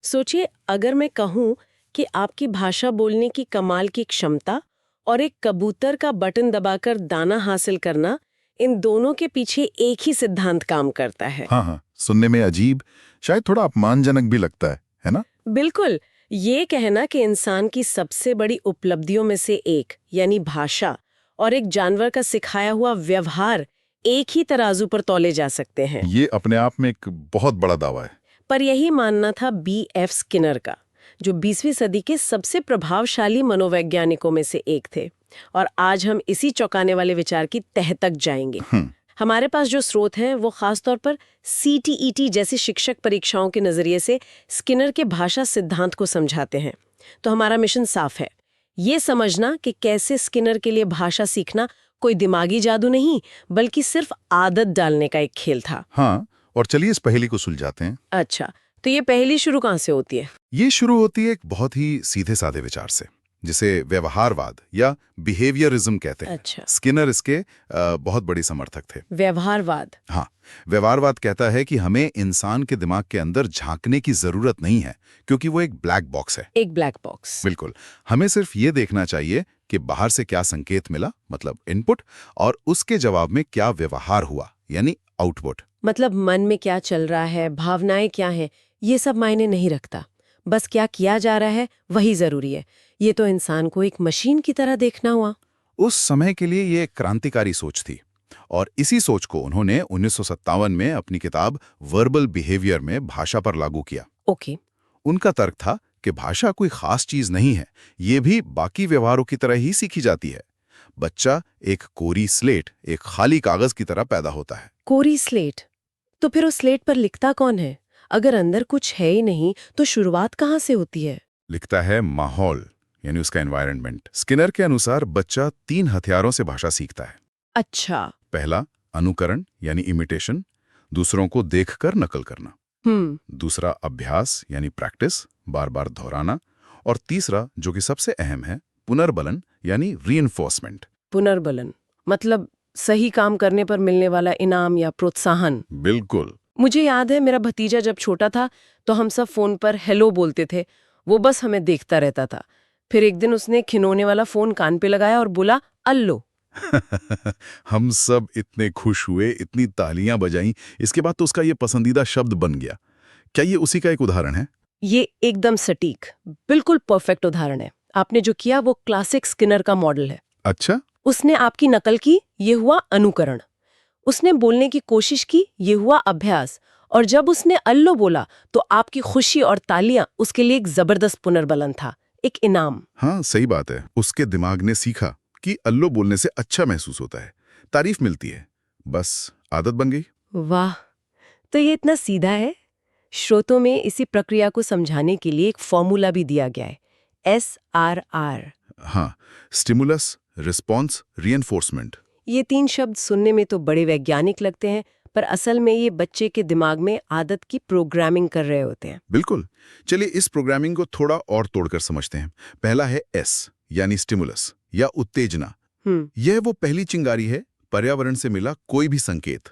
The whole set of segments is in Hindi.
सोचिए, अगर मैं कहूँ कि आपकी भाषा बोलने की कमाल की क्षमता और एक कबूतर का बटन दबाकर दाना हासिल करना, इन दोनों के पीछे एक ही सिद्धांत काम करता है। हाँ हाँ, सुनने में अजीब, शायद थोड़ा अपमानजनक भी लगता है ना? बिल्कुल। ये कहना कि इंसान की सबसे बड़ी उपलब्धियों में से एक यानी भाषा और एक जानवर का सिखाया हुआ व्यवहार एक ही तराजू पर तौले जा सकते हैं। ये अपने आप में एक बहुत बड़ा दावा है। पर यही मानना था B.F. स्किनर का, जो 20वीं सदी के सबसे प्रभावशाली मनोवैज्ञानिकों में से एक थे। और आज हम इसी चौंकाने वाले विचार की तह तक जाएंगे। हमारे पास जो स्रोत हैं वो खासतौर पर CTET जैसी शिक्षक परीक्षाओं के नजरिए से स्किनर के भाषा सिद्धांत को समझाते हैं। तो हमारा मिशन साफ है, ये समझना कि कैसे स्किनर के लिए भाषा सीखना कोई दिमागी जादू नहीं, बल्कि सिर्फ आदत डालने का एक खेल था। हाँ, और चलिए इस पहेली को सुलझाते हैं। अच्छा, तो ये पहेली शुरू कहाँ से होती है? ये शुरू होती है एक बहुत ही सीधे साधे विचार से, जिसे व्यवहारवाद या बिहेवियरिज्म कहते हैं। अच्छा। स्किनर इसके बहुत बड़ी समर्थक थे। व्यवहारवाद। हाँ, व्यवहारवाद कहता है कि हमें इंसान के दिमाग के अंदर झांकने की जरूरत नहीं है, क्योंकि वो एक ब्लैक बॉक्स है। एक ब्लैक बॉक्स। बिल्कुल, हमें सिर्फ ये देखना चाहिए कि बाहर से क्या संकेत मिला, मतलब इनपुट, और उसके जवाब में क्या व्यवहार हुआ, यानी आउटपुट। मतलब मन में क्या चल रहा है, भावनाएं क्या हैं, ये सब मायने नहीं रखता। बस क्या किया जा रहा है वही जरूरी है। ये तो इंसान को एक मशीन की तरह देखना हुआ। उस समय के लिए ये एक क्रांतिकारी सोच थी, और इसी सोच को उन्होंने 1957 में अपनी किताब वर्बल बिहेवियर में भाषा पर लागू किया। ओके। उनका तर्क था कि भाषा कोई खास चीज नहीं है, ये भी बाकी व्यवहारों की तरह ही सीखी जाती है। बच्चा एक कोरी स्लेट, एक खाली कागज की तरह पैदा होता है। कोरी स्लेट? तो फिर उस स्लेट पर लिखता कौन है? अगर अंदर कुछ है ही नहीं तो शुरुआत कहाँ से होती है? लिखता है माहौल, यानी उसका एनवायरनमेंट। स्किनर के अनुसार बच्चा 3 हथियारों से भाषा सीखता है। अच्छा। पहला अनुकरण यानी इमिटेशन, दूसरों को देखकर नकल करना। दूसरा अभ्यास यानी प्रैक्टिस, बार बार दोहराना। और तीसरा, जो कि सबसे अहम है, पुनर्बलन यानी रीइंफोर्समेंट। पुनर्बलन मतलब सही काम करने पर मिलने वाला इनाम या प्रोत्साहन। बिल्कुल। मुझे याद है, मेरा भतीजा जब छोटा था तो हम सब फोन पर हेलो बोलते थे। वो बस हमें देखता रहता था। फिर एक दिन उसने खिलौने वाला फोन कान पे लगाया और बोला अल्लो। हम सब इतने खुश हुए, इतनी तालियां बजाईं। इसके बाद तो उसका ये पसंदीदा शब्द बन गया। क्या ये उसी का एक उदाहरण है? ये एकदम सटीक, बिल्कुल परफेक्ट उदाहरण है। आपने जो किया वो क्लासिक स्किनर का मॉडल है। अच्छा। उसने आपकी नकल की, ये हुआ अनुकरण। उसने बोलने की कोशिश की, ये हुआ अभ्यास। और जब उसने अल्लो बोला तो आपकी खुशी और तालियां उसके लिए एक जबरदस्त पुनर्बलन था, एक इनाम। हाँ, सही बात है। उसके दिमाग ने सीखा कि अल्लो बोलने से अच्छा महसूस होता है, तारीफ मिलती है। बस आदत बन गई। वाह, तो ये इतना सीधा है। श्रोतों में इसी प्रक्रिया को समझाने के लिए एक फॉर्मूला भी दिया गया है, SRR। हाँ, स्टिमुलस, रिस्पॉन्स, रीएनफोर्समेंट। ये 3 शब्द सुनने में तो बड़े वैज्ञानिक लगते हैं, पर असल में ये बच्चे के दिमाग में आदत की प्रोग्रामिंग कर रहे होते हैं। बिल्कुल। चलिए इस प्रोग्रामिंग को थोड़ा और तोड़कर समझते हैं। पहला है S, यानी स्टिमुलस या उत्तेजना। यह वो पहली चिंगारी है, पर्यावरण से मिला कोई भी संकेत,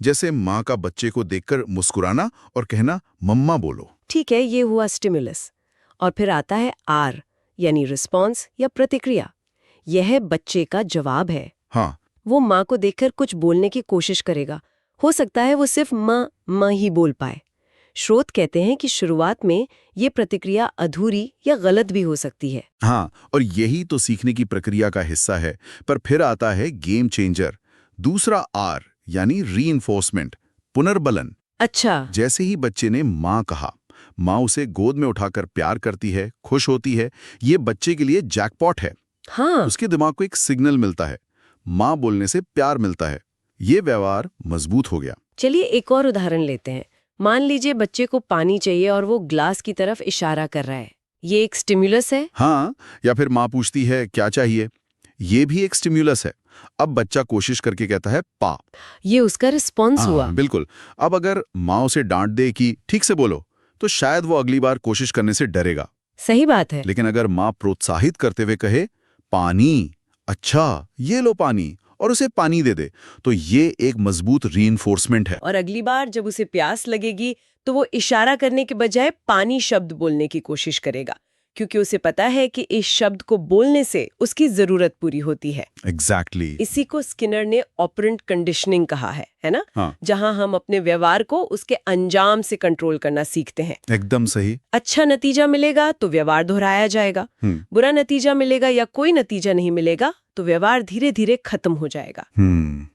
जैसे माँ का बच्चे को देखकर मुस्कुराना और कहना मम्मा बोलो। ठीक है, ये हुआ स्टिमुलस। और फिर आता है R, यानी रिस्पॉन्स या प्रतिक्रिया। यह बच्चे का जवाब है। हाँ। वो माँ को देखकर कुछ बोलने की कोशिश करेगा। हो सकता है वो सिर्फ माँ माँ ही बोल पाए। स्रोत कहते हैं कि शुरुआत में ये प्रतिक्रिया अधूरी या गलत भी हो सकती है। हाँ, और यही तो सीखने की प्रक्रिया का हिस्सा है। पर फिर आता है गेम चेंजर, दूसरा R, यानी रीइंफोर्समेंट, पुनर्बलन। अच्छा। जैसे ही बच्चे ने माँ कहा, माँ उसे गोद में उठाकर प्यार करती है, खुश होती है। ये बच्चे के लिए जैकपॉट है। हाँ। उसके दिमाग को एक सिग्नल मिलता है, माँ बोलने से प्यार मिलता है। ये व्यवहार मजबूत हो गया। चलिए एक और उदाहरण लेते हैं। मान लीजिए बच्चे को पानी चाहिए और वो ग्लास की तरफ इशारा कर रहा है। ये एक स्टिमुलस है। हाँ, या फिर माँ पूछती है क्या चाहिए, ये भी एक स्टिमुलस है। अब बच्चा कोशिश करके कहता है पा। ये उसका रिस्पॉन्स हुआ। बिल्कुल। अब अगर माँ उसे डांट दे कि ठीक से बोलो, तो शायद वो अगली बार कोशिश करने से डरेगा। सही बात है। लेकिन अगर माँ प्रोत्साहित करते हुए कहे पानी, अच्छा ये लो पानी, और उसे पानी दे दे, तो ये एक मजबूत रीइंफोर्समेंट है। और अगली बार जब उसे प्यास लगेगी तो वो इशारा करने के बजाय पानी शब्द बोलने की कोशिश करेगा, क्योंकि उसे पता है कि इस शब्द को बोलने से उसकी जरूरत पूरी होती है। एग्जैक्टली इसी को स्किनर ने ऑपरेंट कंडीशनिंग कहा है ना? हाँ। जहां हम अपने व्यवहार को उसके अंजाम से कंट्रोल करना सीखते हैं। एकदम सही। अच्छा नतीजा मिलेगा तो व्यवहार दोहराया जाएगा, बुरा नतीजा मिलेगा या कोई नतीजा नहीं मिलेगा तो व्यवहार धीरे धीरे खत्म हो जाएगा।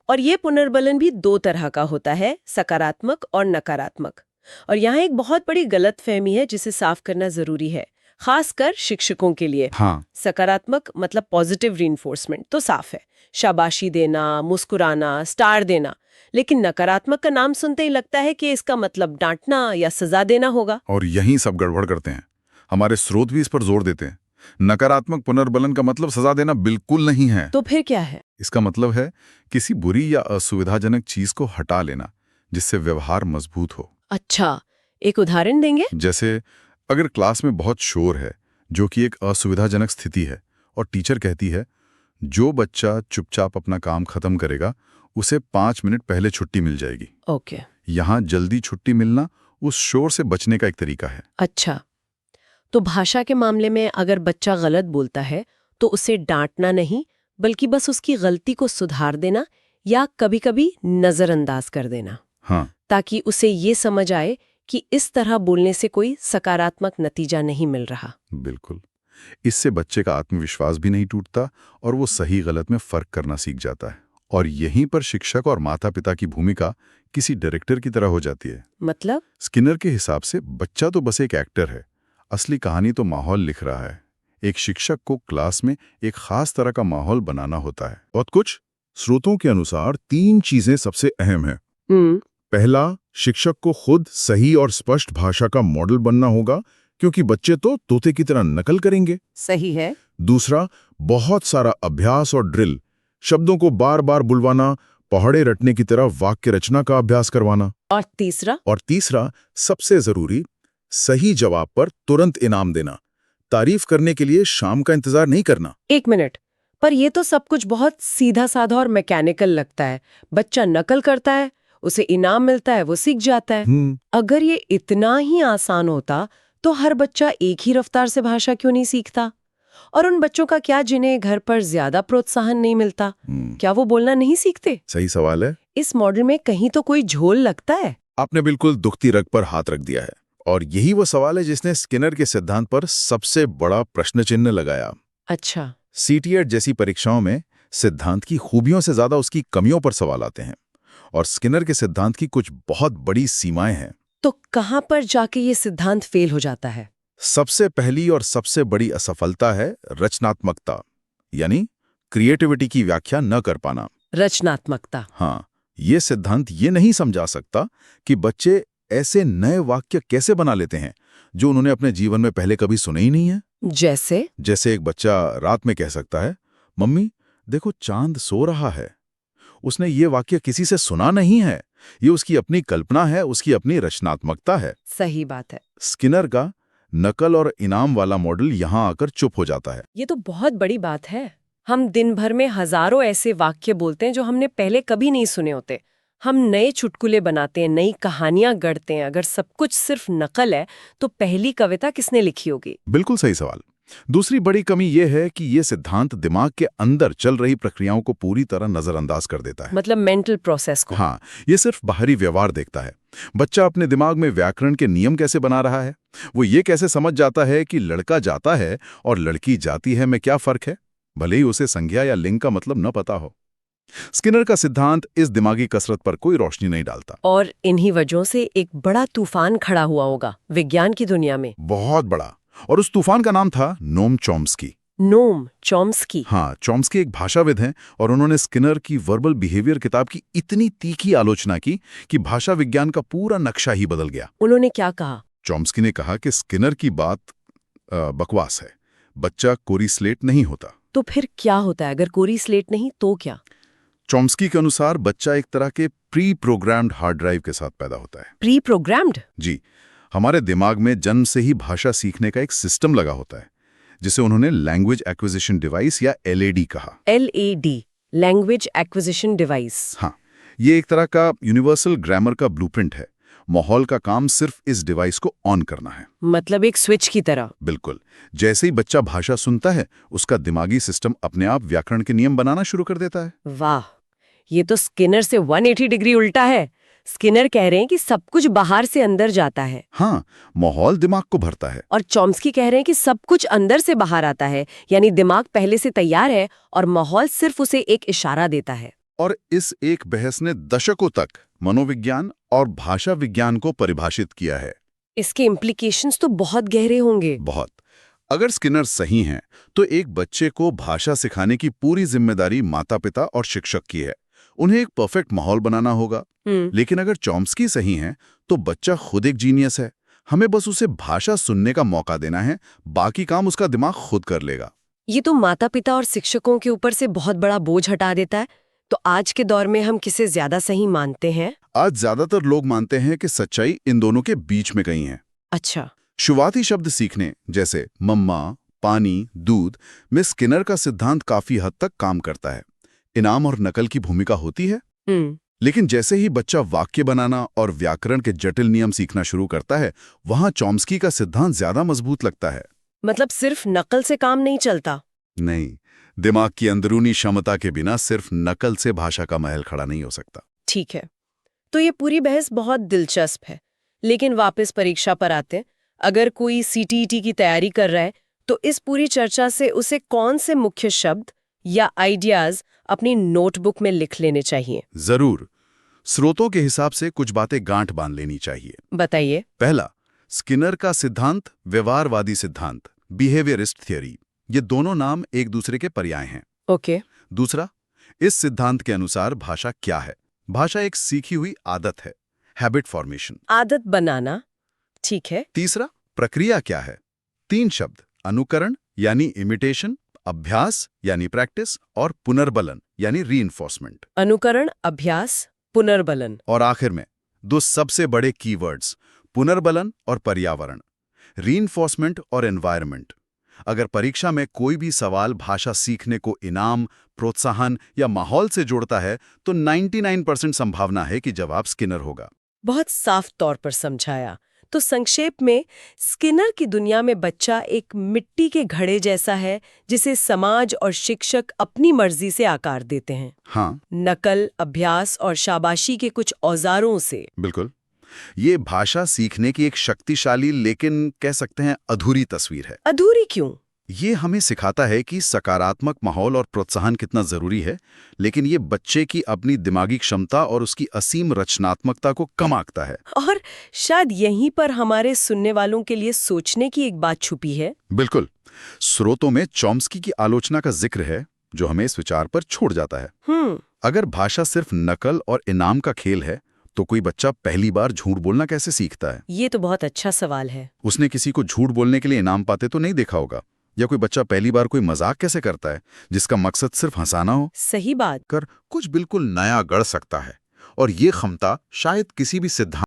और ये पुनर्बलन भी 2 तरह का होता है, सकारात्मक और नकारात्मक। और यहाँ एक बहुत बड़ी गलतफहमी है जिसे साफ करना जरूरी है, खासकर शिक्षकों के लिए। हाँ। सकारात्मक मतलब पॉजिटिव रीइंफोर्समेंट तो साफ है, शाबाशी देना, मुस्कुराना, स्टार देना। लेकिन नकारात्मक का नाम सुनते ही लगता है कि इसका मतलब डांटना या सजा देना होगा। और यहीं सब गड़बड़ करते हैं। हमारे स्रोत भी इस पर जोर देते हैं। नकारात्मक पुनर्बलन का मतलब सजा देना बिल्कुल नहीं है। तो फिर क्या है? इसका मतलब है किसी बुरी या असुविधाजनक चीज को हटा लेना जिससे व्यवहार मजबूत हो। अच्छा, एक उदाहरण देंगे? जैसे अगर क्लास में बहुत शोर है, जो कि एक असुविधाजनक स्थिति है, और टीचर कहती है जो बच्चा चुपचाप अपना काम खत्म करेगा उसे 5 मिनट पहले छुट्टी मिल जाएगी। ओके। यहाँ जल्दी छुट्टी मिलना उस शोर से बचने का एक तरीका है। अच्छा, तो भाषा के मामले में अगर बच्चा गलत बोलता है तो उसे डांटना नहीं, बल्कि बस उसकी गलती को सुधार देना या कभी-कभी नजरअंदाज कर देना। हाँ। ताकि उसे ये समझ आए कि इस तरह बोलने से कोई सकारात्मक नतीजा नहीं मिल रहा। बिल्कुल। इससे बच्चे का आत्मविश्वास भी नहीं टूटता और वो सही गलत में फर्क करना सीख जाता है। और यहीं पर शिक्षक और माता पिता की भूमिका किसी डायरेक्टर की तरह हो जाती है। मतलब? स्किनर के हिसाब से बच्चा तो बस एक एक्टर है, असली कहानी तो माहौल लिख रहा है। एक शिक्षक को क्लास में एक खास तरह का माहौल बनाना होता है। और कुछ स्रोतों के अनुसार 3 चीजें सबसे अहम है। पहला, शिक्षक को खुद सही और स्पष्ट भाषा का मॉडल बनना होगा, क्योंकि बच्चे तो तोते की तरह नकल करेंगे। सही है। दूसरा, बहुत सारा अभ्यास और ड्रिल, शब्दों को बार बार बुलवाना, पहाड़े रटने की तरह वाक्य रचना का अभ्यास करवाना। और तीसरा, सबसे जरूरी, सही जवाब पर तुरंत इनाम देना। तारीफ करने के लिए शाम का इंतजार नहीं करना। 1 मिनट, पर ये तो सब कुछ बहुत सीधा साधा और मैकेनिकल लगता है। बच्चा नकल करता है, उसे इनाम मिलता है, वो सीख जाता है। अगर ये इतना ही आसान होता तो हर बच्चा एक ही रफ्तार से भाषा क्यों नहीं सीखता? और उन बच्चों का क्या जिन्हें घर पर ज्यादा प्रोत्साहन नहीं मिलता, क्या वो बोलना नहीं सीखते? सही सवाल है। इस मॉडल में कहीं तो कोई झोल लगता है। आपने बिल्कुल दुखती रग पर हाथ रख दिया है। और यही वो सवाल है जिसने स्किनर के सिद्धांत पर सबसे बड़ा प्रश्न चिन्ह लगाया। अच्छा। सीटीएट जैसी परीक्षाओं में सिद्धांत की खूबियों से ज्यादा उसकी कमियों पर सवाल आते हैं। और स्किनर के सिद्धांत की कुछ बहुत बड़ी सीमाएं हैं। तो कहां पर जाके ये सिद्धांत फेल हो जाता है? सबसे पहली और सबसे बड़ी असफलता है रचनात्मकता, यानी क्रिएटिविटी की व्याख्या न कर पाना। रचनात्मकता? हाँ, ये सिद्धांत ये नहीं समझा सकता कि बच्चे ऐसे नए वाक्य कैसे बना लेते हैं जो उन्होंने अपने जीवन में पहले कभी सुने ही नहीं है। जैसे एक बच्चा रात में कह सकता है, मम्मी देखो चांद सो रहा है। उसने ये वाक्य किसी से सुना नहीं है, ये उसकी अपनी कल्पना है, उसकी अपनी रचनात्मकता है। सही बात है। स्किनर का नकल और इनाम वाला मॉडल यहाँ आकर चुप हो जाता है। ये तो बहुत बड़ी बात है। हम दिन भर में हजारों ऐसे वाक्य बोलते हैं जो हमने पहले कभी नहीं सुने होते। हम नए चुटकुले बनाते हैं, नई कहानियां गढ़ते हैं। अगर सब कुछ सिर्फ नकल है तो पहली कविता किसने लिखी होगी? बिल्कुल सही सवाल। दूसरी बड़ी कमी यह है कि यह सिद्धांत दिमाग के अंदर चल रही प्रक्रियाओं को पूरी तरह नजरअंदाज कर देता है। मतलब मेंटल प्रोसेस को? हाँ, ये सिर्फ बाहरी व्यवहार देखता है। बच्चा अपने दिमाग में व्याकरण के नियम कैसे बना रहा है, वो ये कैसे समझ जाता है कि लड़का जाता है और लड़की जाती है में क्या फर्क है, भले ही उसे संज्ञा या लिंग का मतलब न पता हो। स्किनर का सिद्धांत इस दिमागी कसरत पर कोई रोशनी नहीं डालता। और इन्हीं वजहों से एक बड़ा तूफान खड़ा हुआ होगा विज्ञान की दुनिया में। बहुत बड़ा। और उस तूफान का नाम था नोम चॉम्स्की। Noam Chomsky? हाँ, चॉम्स्की एक भाषाविद हैं और उन्होंने स्किनर की वर्बल बिहेवियर किताब की इतनी तीखी आलोचना की कि भाषा विज्ञान का पूरा नक्शा ही बदल गया। उन्होंने क्या कहा? चॉम्स्की ने कहा कि स्किनर की बात बकवास है। बच्चा कोरी स्लेट नहीं होता। तो फिर क्या होता है? अगर कोरी स्लेट नहीं तो क्या? चॉम्स्की के अनुसार बच्चा एक तरह के प्री प्रोग्राम्ड हार्ड ड्राइव के साथ पैदा होता है। Pre programmed? जी, हमारे दिमाग में जन्म से ही भाषा सीखने का एक सिस्टम लगा होता है जिसे उन्होंने लैंग्वेज एक्विजिशन डिवाइस या LAD कहा। LAD, language acquisition device. हाँ, ये एक तरह का यूनिवर्सल ग्रामर का ब्लूप्रिंट है। माहौल का काम सिर्फ इस डिवाइस को ऑन करना है। मतलब एक स्विच की तरह। बिल्कुल। जैसे ही बच्चा भाषा सुनता है, उसका दिमागी सिस्टम अपने आप व्याकरण के नियम बनाना शुरू कर देता है। वाह, ये तो स्किनर से 180 डिग्री उल्टा है। स्किनर कह रहे हैं कि सब कुछ बाहर से अंदर जाता है। हाँ, माहौल दिमाग को भरता है। और चॉम्स्की कह रहे हैं कि सब कुछ अंदर से बाहर आता है, यानी दिमाग पहले से तैयार है और माहौल सिर्फ उसे एक इशारा देता है। और इस एक बहस ने दशकों तक मनोविज्ञान और भाषा विज्ञान को परिभाषित किया है। इसके इम्प्लीकेशंस तो बहुत गहरे होंगे। बहुत। अगर स्किनर सही हैं, तो एक बच्चे को भाषा सिखाने की पूरी जिम्मेदारी माता-पिता और शिक्षक की है। उन्हें एक परफेक्ट माहौल बनाना होगा। लेकिन अगर चॉम्स्की सही हैं, तो बच्चा खुद एक जीनियस है। हमें बस उसे भाषा सुनने का मौका देना है, बाकी काम उसका दिमाग खुद कर लेगा। ये तो माता-पिता और शिक्षकों के ऊपर से बहुत बड़ा बोझ हटा देता है। तो आज के दौर में हम किसे ज्यादा सही मानते हैं? आज ज्यादातर लोग मानते हैं कि सच्चाई इन दोनों के बीच में कहीं है। अच्छा। शुरुआती शब्द सीखने, जैसे मम्मा, पानी, दूध, में स्किनर का सिद्धांत काफी हद तक काम करता है। इनाम और नकल की भूमिका होती है। लेकिन जैसे ही बच्चा वाक्य बनाना और व्याकरण के जटिल नियम सीखना शुरू करता है, वहां चॉम्स्की का सिद्धांत ज्यादा मजबूत लगता है। मतलब सिर्फ नकल से काम नहीं चलता? नहीं, दिमाग की अंदरूनी क्षमता के बिना सिर्फ नकल से भाषा का महल खड़ा नहीं हो सकता। ठीक है, तो ये पूरी बहस बहुत दिलचस्प है। लेकिन वापस परीक्षा पर आते हैं। अगर कोई सीटीईटी की तैयारी कर रहा है, तो इस पूरी चर्चा से उसे कौन से मुख्य शब्द या आइडियाज अपनी नोटबुक में लिख लेने चाहिए? जरूर। स्रोतों के हिसाब से कुछ बातें गांठ बांध लेनी चाहिए। बताइए। पहला, स्किनर का सिद्धांत, व्यवहारवादी सिद्धांत, बिहेवियरिस्ट थियरी। ये दोनों नाम एक दूसरे के पर्याय हैं। ओके। दूसरा, इस सिद्धांत के अनुसार भाषा क्या है? भाषा एक सीखी हुई आदत है, हैबिट फॉर्मेशन। आदत बनाना, ठीक है। तीसरा, प्रक्रिया क्या है? 3 शब्द, अनुकरण यानी इमिटेशन, अभ्यास यानी प्रैक्टिस, और पुनर्बलन यानी रीइंफोर्समेंट। अनुकरण, अभ्यास, पुनर्बलन। और आखिर में 2 सबसे बड़े कीवर्ड्स, पुनर्बलन और पर्यावरण, रीइंफोर्समेंट और एनवायरनमेंट। अगर परीक्षा में कोई भी सवाल भाषा सीखने को इनाम, प्रोत्साहन या माहौल से जोड़ता है, तो 99% संभावना है कि जवाब स्किनर होगा। बहुत साफ तौर पर समझाया। तो संक्षेप में, स्किनर की दुनिया में बच्चा एक मिट्टी के घड़े जैसा है, जिसे समाज और शिक्षक अपनी मर्जी से आकार देते हैं। हाँ, नकल, अभ्यास और शाबाशी के कुछ औजारों से। बिल्कुल। ये भाषा सीखने की एक शक्तिशाली लेकिन कह सकते हैं अधूरी तस्वीर है। अधूरी क्यों? ये हमें सिखाता है कि सकारात्मक माहौल और प्रोत्साहन कितना जरूरी है, लेकिन ये बच्चे की अपनी दिमागी क्षमता और उसकी असीम रचनात्मकता को कम आंकता है। और शायद यहीं पर हमारे सुनने वालों के लिए सोचने की एक बात छुपी है। बिल्कुल। स्रोतों में चॉम्स्की की आलोचना का जिक्र है, जो हमें इस विचार पर छोड़ जाता है। अगर भाषा सिर्फ नकल और इनाम का खेल है, तो कोई बच्चा पहली बार झूठ बोलना कैसे सीखता है? ये तो बहुत अच्छा सवाल है। उसने किसी को झूठ बोलने के लिए इनाम पाते तो नहीं देखा होगा। या कोई बच्चा पहली बार कोई मजाक कैसे करता है, जिसका मकसद सिर्फ हंसाना हो? सही बात। कर कुछ बिल्कुल नया गढ़ सकता है। और ये क्षमता शायद किसी भी सिद्धांत